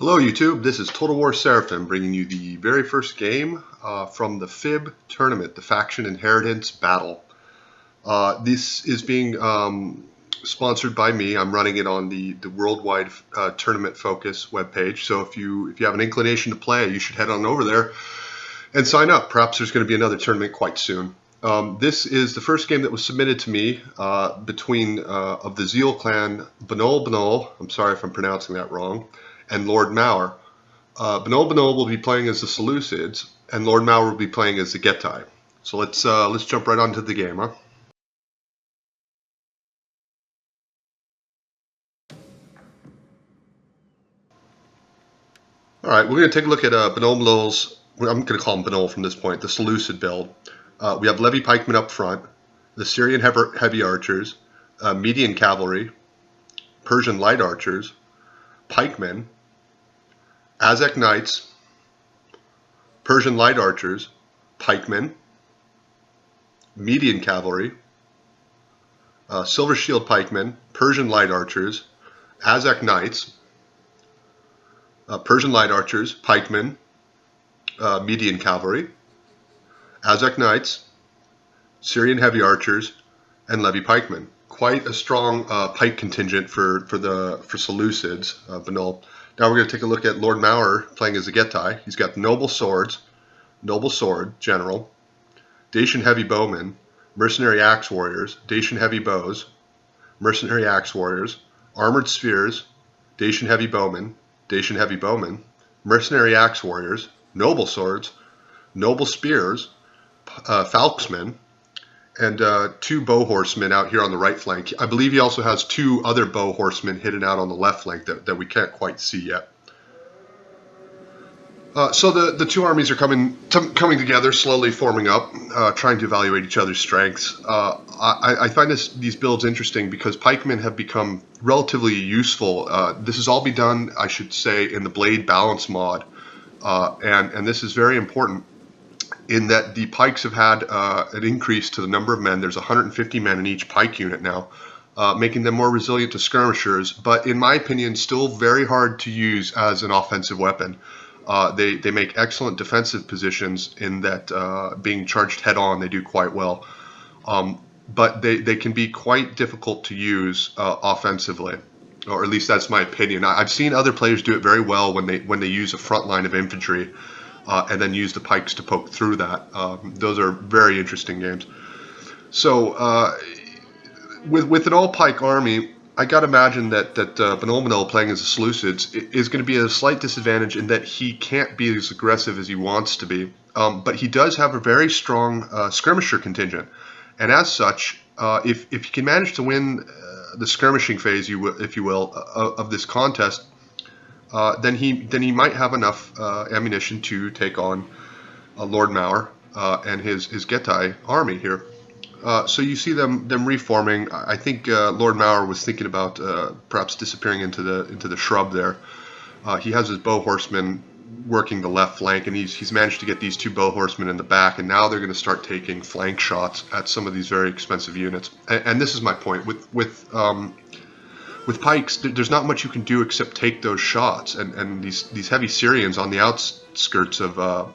Hello YouTube, this is Total War Seraphim bringing you the very first game from the FIB tournament, the Faction Inheritance Battle. This is being sponsored by me. I'm running it on the worldwide tournament focus webpage, so if you have an inclination to play, you should head on over there and sign up. Perhaps there's going to be another tournament quite soon. This is the first game that was submitted to me between of the Zeal clan Bnollbnoll, I'm sorry if I'm pronouncing that wrong, and LordMaur. Bnollbnoll will be playing as the Seleucids, and LordMaur will be playing as the Gaeta. So let's jump right onto the game, huh? All right, we're going to take a look at Bnollbnoll's. I'm going to call him Bnoll from this point. The Seleucid build. We have Levy pikemen up front, the Syrian heavy archers, Median cavalry, Persian light archers, pikemen, Aztec knights, Persian light archers, pikemen, Median cavalry, silver shield pikemen, Persian light archers, Aztec knights, Persian light archers, pikemen, Median cavalry, Aztec knights, Syrian heavy archers, and Levy pikemen. Quite a strong pike contingent for Seleucids, Bnoll. Now we're going to take a look at LordMaur playing as a Gaeta. He's got noble swords, noble sword, general, Dacian heavy bowmen, mercenary axe warriors, Dacian heavy bows, mercenary axe warriors, armored spears, Dacian heavy bowmen, mercenary axe warriors, noble swords, noble spears, falxmen, and two bow horsemen out here on the right flank. I believe he also has two other bow horsemen hidden out on the left flank that we can't quite see yet. So the two armies are coming together, slowly forming up, trying to evaluate each other's strengths. I find these builds interesting because pikemen have become relatively useful. This has all been done, I should say, in the blade balance mod, and this is very important in that the pikes have had an increase to the number of men. There's 150 men in each pike unit now, making them more resilient to skirmishers, but in my opinion, still very hard to use as an offensive weapon. They make excellent defensive positions in that being charged head-on, they do quite well. But they can be quite difficult to use offensively, or at least that's my opinion. I've seen other players do it very well when they use a front line of infantry, and then use the pikes to poke through that. Those are very interesting games. So with an all-pike army, I got to imagine that Bnollbnoll playing as the Seleucids is going to be at a slight disadvantage in that he can't be as aggressive as he wants to be. But he does have a very strong skirmisher contingent. And as such, if he can manage to win the skirmishing phase, if you will, of this contest, then he might have enough ammunition to take on LordMaur and his Gaeta army here. So you see them reforming. I think LordMaur was thinking about perhaps disappearing into the shrub there. He has his bow horsemen working the left flank, and he's managed to get these two bow horsemen in the back, and now they're going to start taking flank shots at some of these very expensive units. And this is my point with pikes, there's not much you can do except take those shots, and these heavy Syrians on the outskirts of the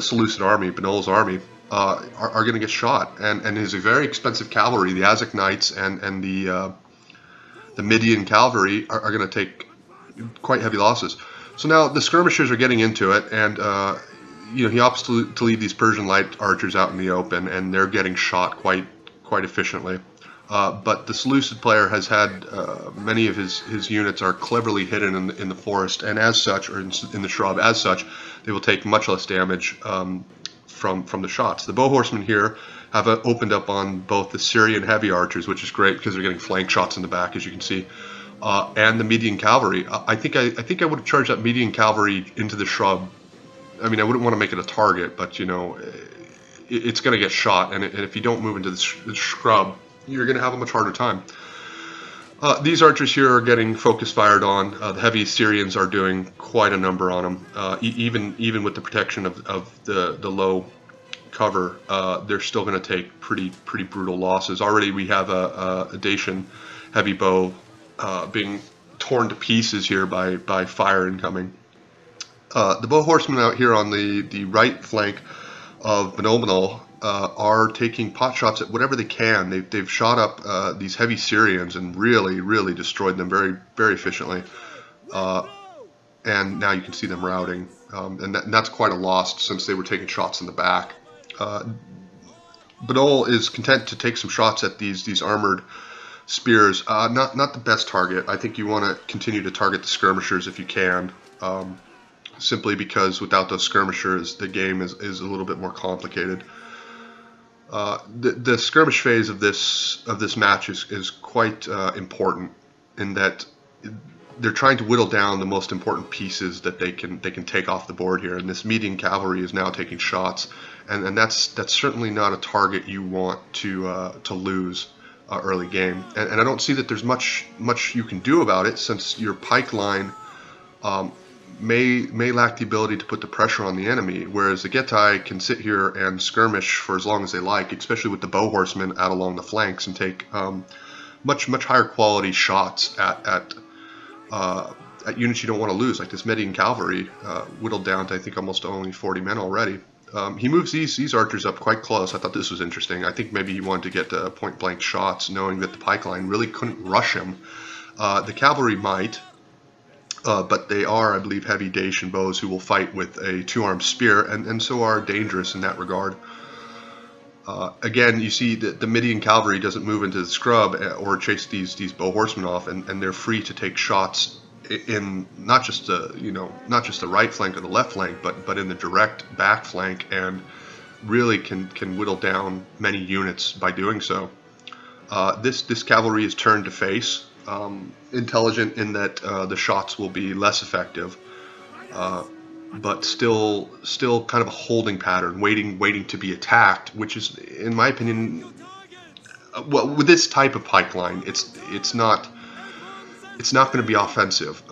Seleucid army, Bnoll's army, are going to get shot, and his very expensive cavalry, the Aztec knights and the Median cavalry, are going to take quite heavy losses. So now the skirmishers are getting into it, and he opts to leave these Persian light archers out in the open, and they're getting shot quite efficiently. But the Seleucid player has had many of his units are cleverly hidden in the forest, and as such, or in the shrub, as such, they will take much less damage from the shots. The bow horsemen here have opened up on both the Syrian heavy archers, which is great because they're getting flank shots in the back, as you can see, and the Median cavalry. I think I would have charged that Median cavalry into the shrub. I mean, I wouldn't want to make it a target, but it's going to get shot, and if you don't move into the shrub, you're going to have a much harder time. These archers here are getting focus fired on. The heavy Syrians are doing quite a number on them. Even with the protection of the low cover, they're still going to take pretty brutal losses. Already we have a Dacian heavy bow being torn to pieces here by fire incoming. The bow horsemen out here on the right flank of Bnollbnoll are taking pot shots at whatever they can. They've shot up these heavy Syrians and really destroyed them very efficiently. And now you can see them routing, and that's quite a loss since they were taking shots in the back. Bnoll is content to take some shots at these armored spears. Not the best target. I think you want to continue to target the skirmishers if you can, simply because without those skirmishers, the game is a little bit more complicated. The skirmish phase of this match is quite important in that they're trying to whittle down the most important pieces that they can take off the board here, and this median cavalry is now taking shots, and that's certainly not a target you want to lose early game, and I don't see that there's much you can do about it, since your pike line may lack the ability to put the pressure on the enemy, whereas the Gaeta can sit here and skirmish for as long as they like, especially with the bow horsemen out along the flanks, and take much higher quality shots at units you don't want to lose, like this Median cavalry, whittled down to I think almost only 40 men already. He moves these archers up quite close. I thought this was interesting. I think maybe he wanted to get point blank shots, knowing that the pike line really couldn't rush him. The cavalry might, but they are, I believe, heavy Dacian bows who will fight with a two-armed spear, and so are dangerous in that regard. Again, you see that the Median cavalry doesn't move into the scrub or chase these bow horsemen off, and they're free to take shots in not just the right flank or the left flank, but in the direct back flank, and really can whittle down many units by doing so. This cavalry is turned to face, intelligent in that the shots will be less effective. But still kind of a holding pattern, waiting to be attacked, which is, in my opinion, well, with this type of pipeline, it's not going to be offensive.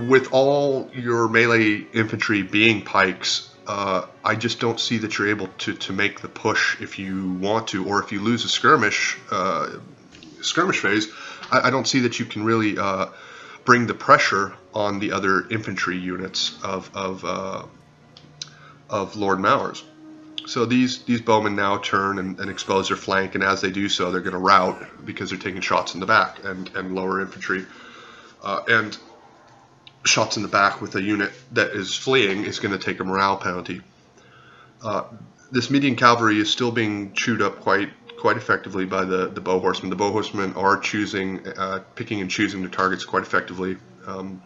With all your melee infantry being pikes, I just don't see that you're able to make the push if you want to, or if you lose a skirmish phase, I don't see that you can really bring the pressure on the other infantry units of LordMaur's. So these bowmen now turn and expose their flank, and as they do so, they're going to rout because they're taking shots in the back and lower infantry. And shots in the back with a unit that is fleeing is going to take a morale penalty. This Median cavalry is still being chewed up quite effectively by the bow horsemen. The bow horsemen are picking and choosing their targets quite effectively,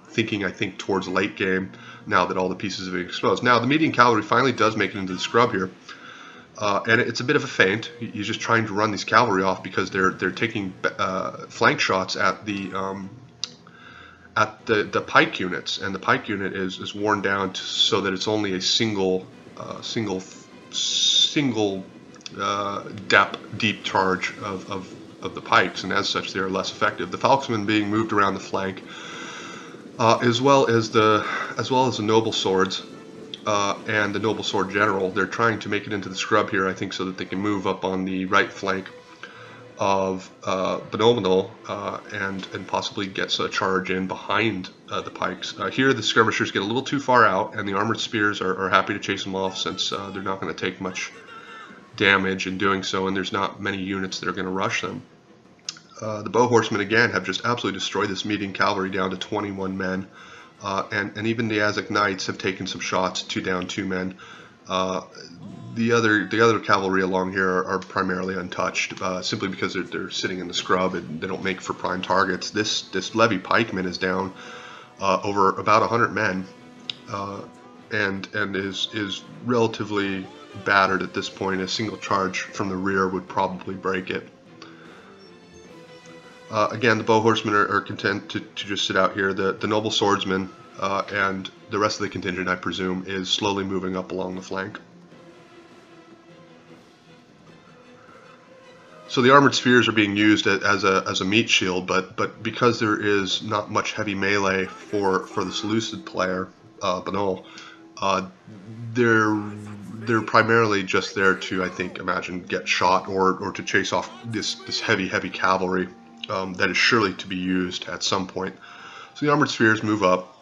thinking, I think, towards late game now that all the pieces have been exposed. Now, the Median cavalry finally does make it into the scrub here, and it's a bit of a feint. He's just trying to run these cavalry off because they're taking flank shots at the pike units, and the pike unit is worn down so that it's only a single deep charge of the pikes, and as such they are less effective. The falconsmen being moved around the flank, as well as the noble swords and the noble sword general. They're trying to make it into the scrub here, I think, so that they can move up on the right flank of Bnollbnoll and possibly get a charge in behind the pikes. Here the skirmishers get a little too far out, and the armored spears are happy to chase them off, since they're not going to take much damage in doing so, and there's not many units that are going to rush them. The bow horsemen again have just absolutely destroyed this Median cavalry down to 21 men, and even the Aztec knights have taken some shots, 2 down, 2 men. The other cavalry along here are primarily untouched, simply because they're sitting in the scrub and they don't make for prime targets. This levy pikeman is down over about 100 men, and is relatively battered at this point. A single charge from the rear would probably break it. Again, the bow horsemen are content to just sit out here. The noble swordsmen and the rest of the contingent, I presume, is slowly moving up along the flank. So the armored spears are being used as a meat shield, but because there is not much heavy melee for the Seleucid player, Bnoll, they're primarily just there to, I think, imagine, get shot or to chase off this heavy cavalry. that is surely to be used at some point. So the armored spheres move up,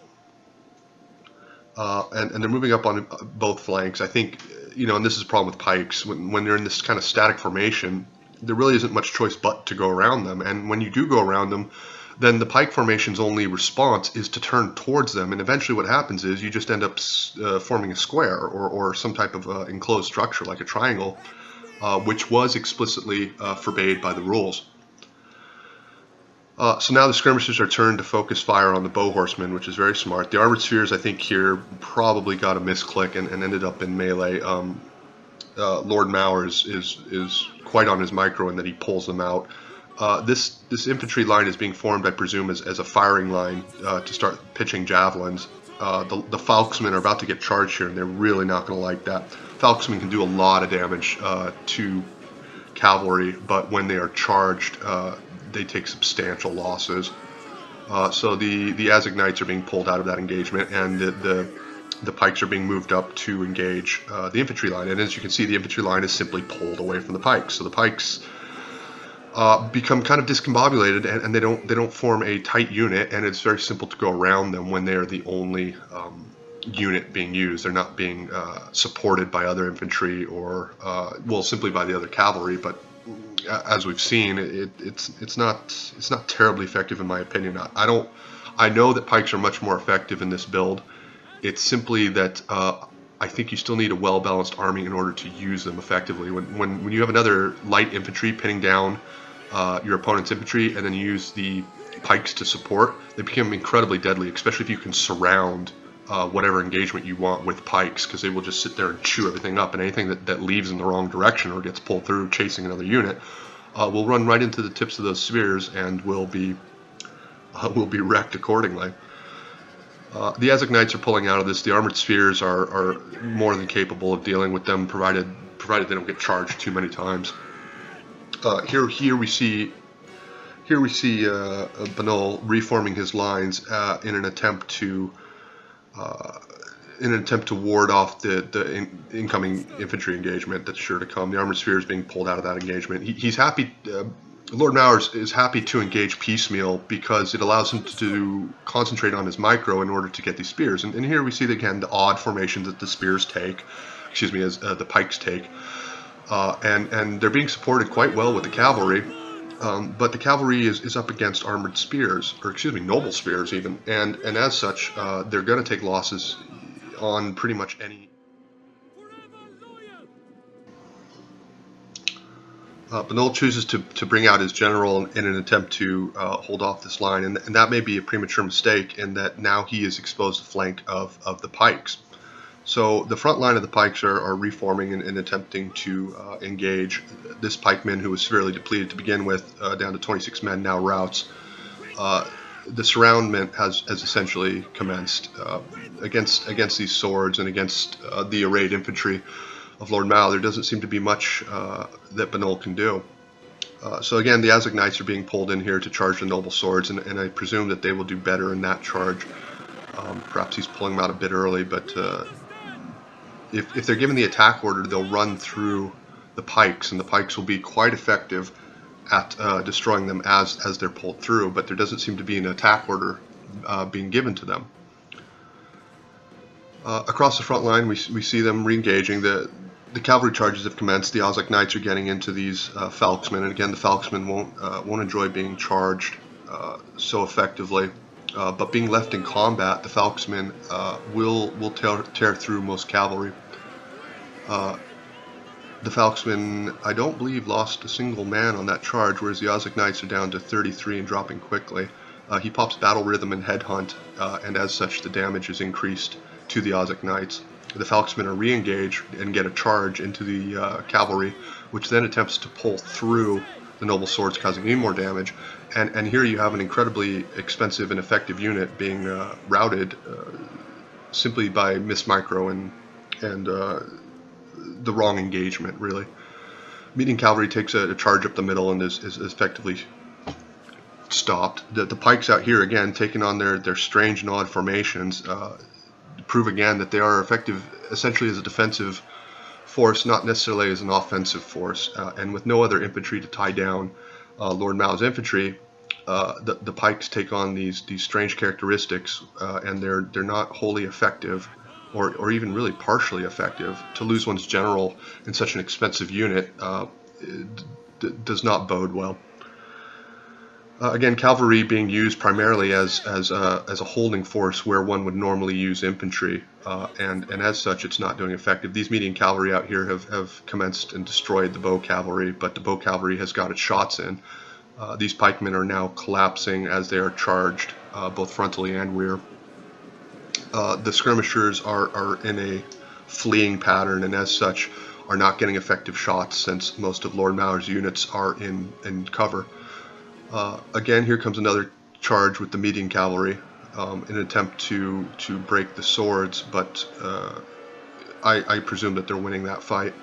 and they're moving up on both flanks. I think, and this is a problem with pikes. When they're in this kind of static formation, there really isn't much choice but to go around them. And when you do go around them, then the pike formation's only response is to turn towards them. And eventually what happens is you just end up forming a square or some type of enclosed structure like a triangle, which was explicitly forbade by the rules. So now the skirmishers are turned to focus fire on the bow horsemen, which is very smart. The armored spheres, I think, here probably got a misclick and ended up in melee. LordMaur is quite on his micro in that he pulls them out. This infantry line is being formed, I presume, as a firing line to start pitching javelins. The Falksmen are about to get charged here, and they're really not going to like that. Falksmen can do a lot of damage to cavalry, but when they are charged, they take substantial losses. So the Aztec Knights are being pulled out of that engagement, and the pikes are being moved up to engage the infantry line. And as you can see, the infantry line is simply pulled away from the pikes. So the pikes become kind of discombobulated, and they don't form a tight unit, and it's very simple to go around them when they are the only unit being used. They're not being supported by other infantry or simply by the other cavalry. But as we've seen, it's not terribly effective in my opinion. I know that pikes are much more effective in this build. It's simply that I think you still need a well-balanced army in order to use them effectively. When you have another light infantry pinning down your opponent's infantry, and then you use the pikes to support, they become incredibly deadly, especially if you can surround whatever engagement you want with pikes, because they will just sit there and chew everything up, and anything that leaves in the wrong direction or gets pulled through chasing another unit will run right into the tips of those spears and will be wrecked accordingly. The Aztec Knights are pulling out of this. The armored spheres are more than capable of dealing with them, provided they don't get charged too many times. Here we see Bnoll reforming his lines in an attempt to ward off the incoming infantry engagement that's sure to come. The armored sphere is being pulled out of that engagement. He's happy. LordMaur is happy to engage piecemeal because it allows him to concentrate on his micro in order to get these spears. And here we see again the odd formations that the spears take, as the pikes take, and they're being supported quite well with the cavalry. But the cavalry is up against armored spears, noble spears even, and as such, they're going to take losses on pretty much any. Bnoll chooses to bring out his general in an attempt to hold off this line, and that may be a premature mistake in that now he is exposed the flank of the pikes. So the front line of the pikes are reforming and attempting to engage. This pikeman, who was severely depleted to begin with, down to 26 men, now routs. The surroundment has essentially commenced against these swords and against the arrayed infantry of LordMaur. There doesn't seem to be much that Bnoll can do. So again, the Aztec Knights are being pulled in here to charge the noble swords, and I presume that they will do better in that charge. Perhaps he's pulling them out a bit early, but if they're given the attack order, they'll run through the pikes, and the pikes will be quite effective at destroying them as they're pulled through, but there doesn't seem to be an attack order being given to them. Across the front line, we see them re-engaging. The cavalry charges have commenced. The Aztec Knights are getting into these Falksmen, and again, the Falksmen won't enjoy being charged so effectively. But being left in combat, the Falksmen will tear through most cavalry. The Falksmen, I don't believe, lost a single man on that charge, whereas the Aztec Knights are down to 33 and dropping quickly. He pops Battle Rhythm and Headhunt, and as such, the damage is increased to the Aztec Knights. The Falksmen are re-engaged and get a charge into the cavalry, which then attempts to pull through the noble swords, causing even more damage. And here you have an incredibly expensive and effective unit being routed simply by mismicro and the wrong engagement, really. Median cavalry takes a charge up the middle and is effectively stopped. The pikes out here, again, taking on their strange and odd formations, prove again that they are effective essentially as a defensive force, not necessarily as an offensive force. And with no other infantry to tie down LordMaur's infantry, the pikes take on these strange characteristics, and they're not wholly effective, or even really partially effective. To lose one's general in such an expensive unit does not bode well. Again, cavalry being used primarily as a holding force where one would normally use infantry, and as such, it's not doing effective. These median cavalry out here have commenced and destroyed the bow cavalry, but the bow cavalry has got its shots in. These pikemen are now collapsing as they are charged, both frontally and rear. The skirmishers are in a fleeing pattern, and as such are not getting effective shots since most of LordMaur's units are in cover. Again, here comes another charge with the median cavalry in an attempt to break the swords, but I presume that they're winning that fight.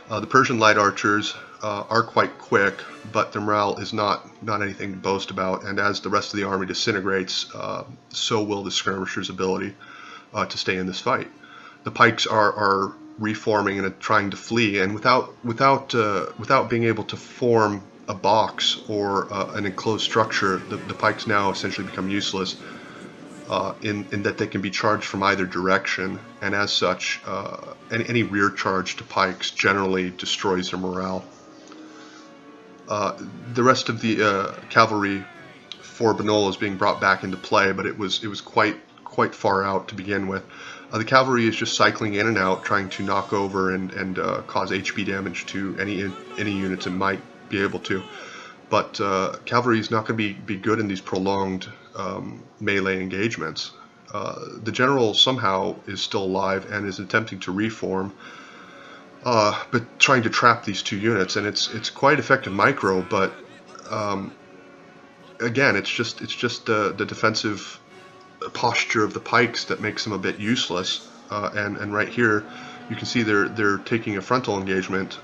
The Persian light archers are quite quick, but their morale is not anything to boast about, and as the rest of the army disintegrates, so will the skirmishers' ability to stay in this fight. The pikes are reforming and trying to flee, and without being able to form a box or an enclosed structure, the pikes now essentially become useless in that they can be charged from either direction, and as such, any rear charge to pikes generally destroys their morale. The rest of the cavalry for Bnollbnoll is being brought back into play, but it was quite far out to begin with. The cavalry is just cycling in and out, trying to knock over and cause HP damage to any units it might be able to. But cavalry is not going to be good in these prolonged melee engagements. The general somehow is still alive and is attempting to reform, but trying to trap these two units, and it's quite effective micro, but again, it's just the defensive posture of the pikes that makes them a bit useless. And right here, you can see they're taking a frontal engagement,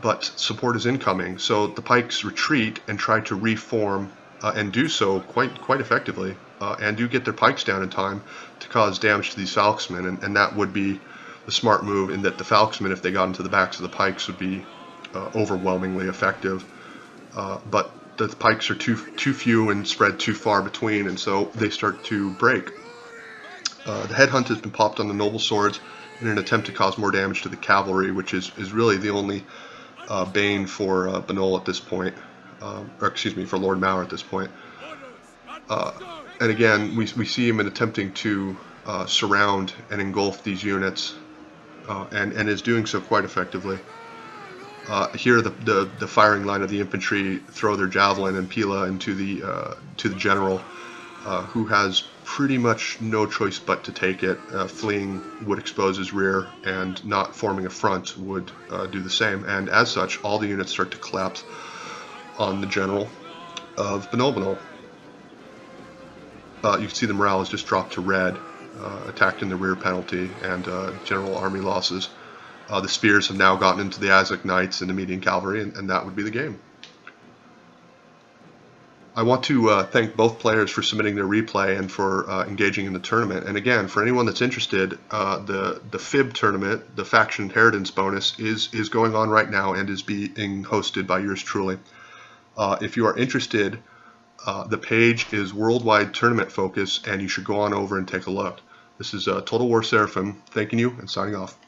but support is incoming. So the pikes retreat and try to reform, and do so quite effectively, and do get their pikes down in time to cause damage to these falxmen, and that would be the smart move, in that the falxmen, if they got into the backs of the pikes, would be overwhelmingly effective. But the pikes are too few and spread too far between, and so they start to break. The headhunt has been popped on the noble swords in an attempt to cause more damage to the cavalry, which is really the only bane for Bnoll at this point, or excuse me, for LordMaur at this point. And again, we see him in attempting to surround and engulf these units, and is doing so quite effectively. Here, the firing line of the infantry throw their javelin and pila into the general, who has pretty much no choice but to take it. Fleeing would expose his rear, and not forming a front would do the same. And as such, all the units start to collapse on the general of Bnollbnoll. You can see the morale has just dropped to red, attacked in the rear penalty, and general army losses. The spears have now gotten into the Aztec Knights and the median cavalry, and that would be the game. I want to thank both players for submitting their replay and for engaging in the tournament. And again, for anyone that's interested, the FIB tournament, the Faction Inheritance bonus, is going on right now and is being hosted by yours truly. If you are interested, the page is worldwide tournament focus, and you should go on over and take a look. This is Total War Seraphim, thanking you and signing off.